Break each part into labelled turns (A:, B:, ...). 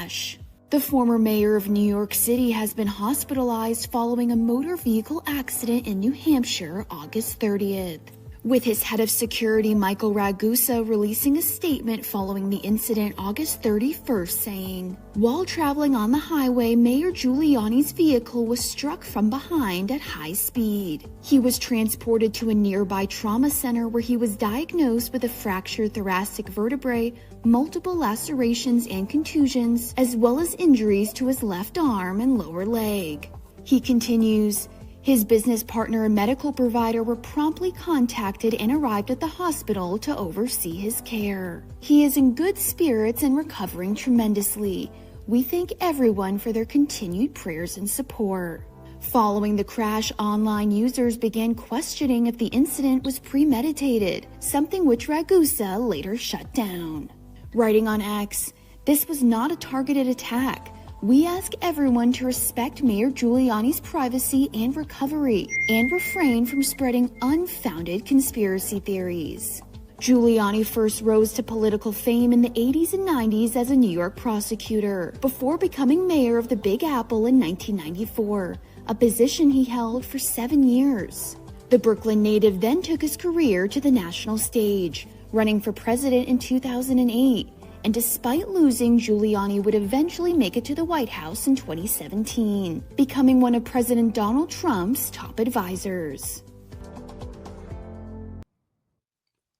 A: crash. The former mayor of New York City has been hospitalized following a motor vehicle accident in New Hampshire August 30th. With his head of security, Michael Ragusa, releasing a statement following the incident August 31st saying, "While traveling on the highway, Mayor Giuliani's vehicle was struck from behind at high speed. He was transported to a nearby trauma center where he was diagnosed with a fractured thoracic vertebrae, multiple lacerations and contusions, as well as injuries to his left arm and lower leg." He continues, "His business partner and medical provider were promptly contacted and arrived at the hospital to oversee his care. He is in good spirits and recovering tremendously. We thank everyone for their continued prayers and support." Following the crash, online users began questioning if the incident was premeditated, something which Ragusa later shut down. Writing on X, "This was not a targeted attack. We ask everyone to respect Mayor Giuliani's privacy and recovery and refrain from spreading unfounded conspiracy theories." Giuliani first rose to political fame in the 80s and 90s as a New York prosecutor, before becoming mayor of the Big Apple in 1994, a position he held for 7 years. The Brooklyn native then took his career to the national stage, running for president in 2008. And despite losing, Giuliani would eventually make it to the White House in 2017, becoming one of President Donald Trump's top advisors.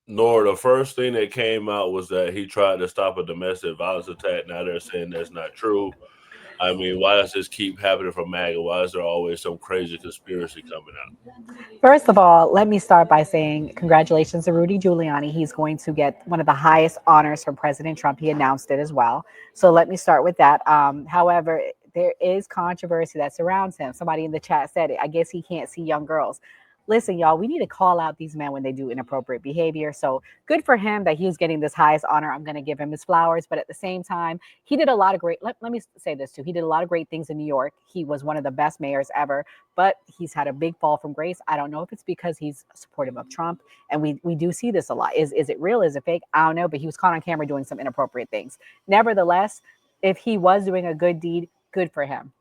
B: Nor the first thing that came out was that he tried to stop a domestic violence attack. Now they're saying that's not true. I mean, why does this keep happening for MAGA? Why is there always some crazy conspiracy coming out?
C: First of all, let me start by saying congratulations to Rudy Giuliani. He's going to get one of the highest honors from President Trump. He announced it as well. So let me start with that. However, there is controversy that surrounds him. Somebody in the chat said it. I guess he can't see young girls. Listen, y'all, we need to call out these men when they do inappropriate behavior. So good for him that he's getting this highest honor. I'm going to give him his flowers. But at the same time, he did a lot of great, let me say this too. He did a lot of great things in New York. He was one of the best mayors ever, but he's had a big fall from grace. I don't know if it's because he's supportive of Trump. And we do see this a lot. Is it real? Is it fake? I don't know. But he was caught on camera doing some inappropriate things. Nevertheless, if he was doing a good deed, good for him.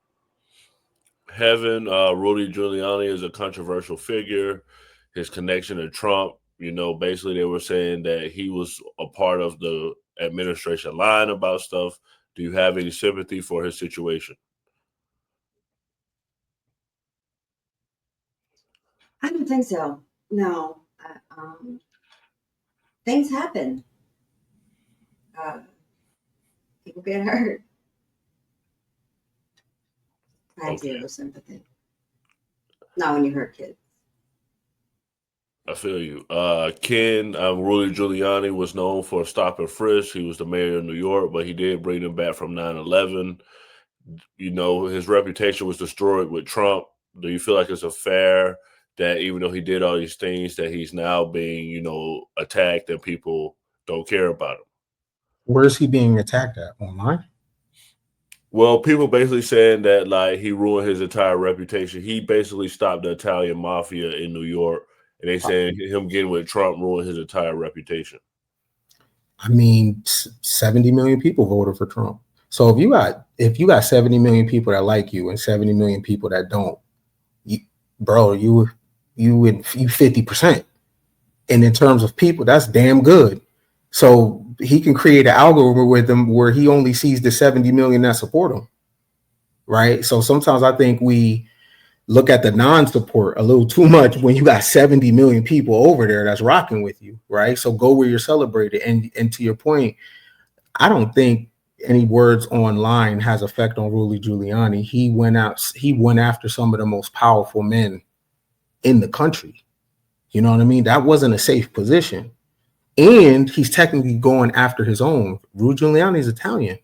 B: Having Rudy Giuliani is a controversial figure, his connection to Trump, basically they were saying that he was a part of the administration lying about stuff. Do you have any sympathy for his situation?
D: I don't think so. No. Things happen. People get hurt. I have zero sympathy. Not when you hurt kids.
B: I feel you. Ken, Rudy Giuliani was known for stop and frisk. He was the mayor of New York, but he did bring them back from 9/11. His reputation was destroyed with Trump. Do you feel like it's fair that even though he did all these things, that he's now being, attacked and people don't care about him?
E: Where is he being attacked at? Online?
B: Well, people basically saying that he ruined his entire reputation. He basically stopped the Italian mafia in New York, and they saying him getting with Trump ruined his entire reputation.
E: I mean, 70 million people voted for Trump. So if you got 70 million people that like you and 70 million people that don't, you 50%. And in terms of people, that's damn good. So he can create an algorithm with them where he only sees the 70 million that support him, right? So sometimes I think we look at the non-support a little too much when you got 70 million people over there that's rocking with you, right? So go where you're celebrated. And to your point, I don't think any words online has effect on Rudy Giuliani. He went after some of the most powerful men in the country. You know what I mean? That wasn't a safe position. And he's technically going after his own. Rudy Giuliani is Italian.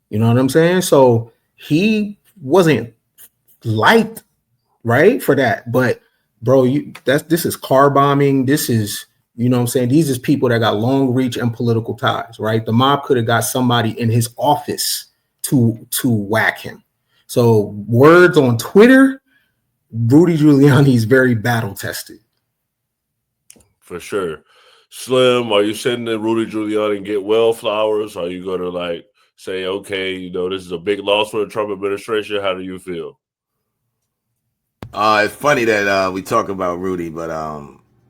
E: You know what I'm saying? So he wasn't liked, right, for that. But bro, this is car bombing. This is, you know what I'm saying? These is people that got long reach and political ties, right? The mob could have got somebody in his office to whack him. So words on Twitter, Rudy Giuliani is very battle tested.
B: For sure. Slim, are you sending Rudy Giuliani get well flowers? Are you going to say, okay, you know, this is a big loss for the Trump administration? How do you feel?
F: It's funny that we talk about Rudy, but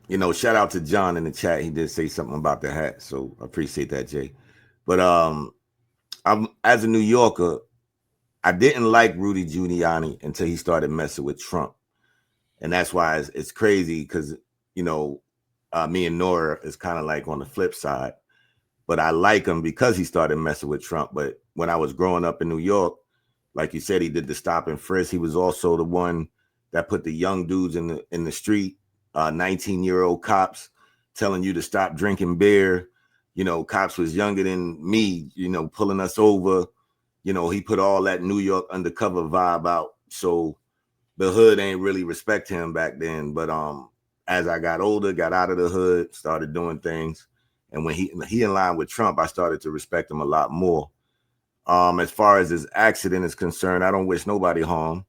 F: you know, shout out to John in the chat. He did say something about the hat, so I appreciate that, Jay. But I'm as a New Yorker, I didn't like Rudy Giuliani until he started messing with Trump, and that's why it's crazy because you know, me and Nora is kind of like on the flip side. But I like him because he started messing with Trump. But when I was growing up in New York, like you said, he did the stop and frisk. He was also the one that put the young dudes in the street, 19-year-old cops telling you to stop drinking beer. You know, cops was younger than me, you know, pulling us over. You know, he put all that New York undercover vibe out. So the hood ain't really respect him back then. But as I got older, got out of the hood, started doing things. And when he in line with Trump, I started to respect him a lot more. As far as his accident is concerned, I don't wish nobody harm.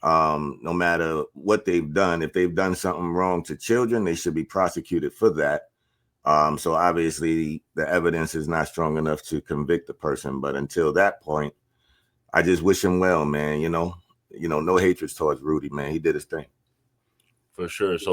F: No matter what they've done. If they've done something wrong to children, they should be prosecuted for that. So obviously the evidence is not strong enough to convict the person. But until that point, I just wish him well, man. You know, no hatred towards Rudy, man. He did his thing.
B: For sure. So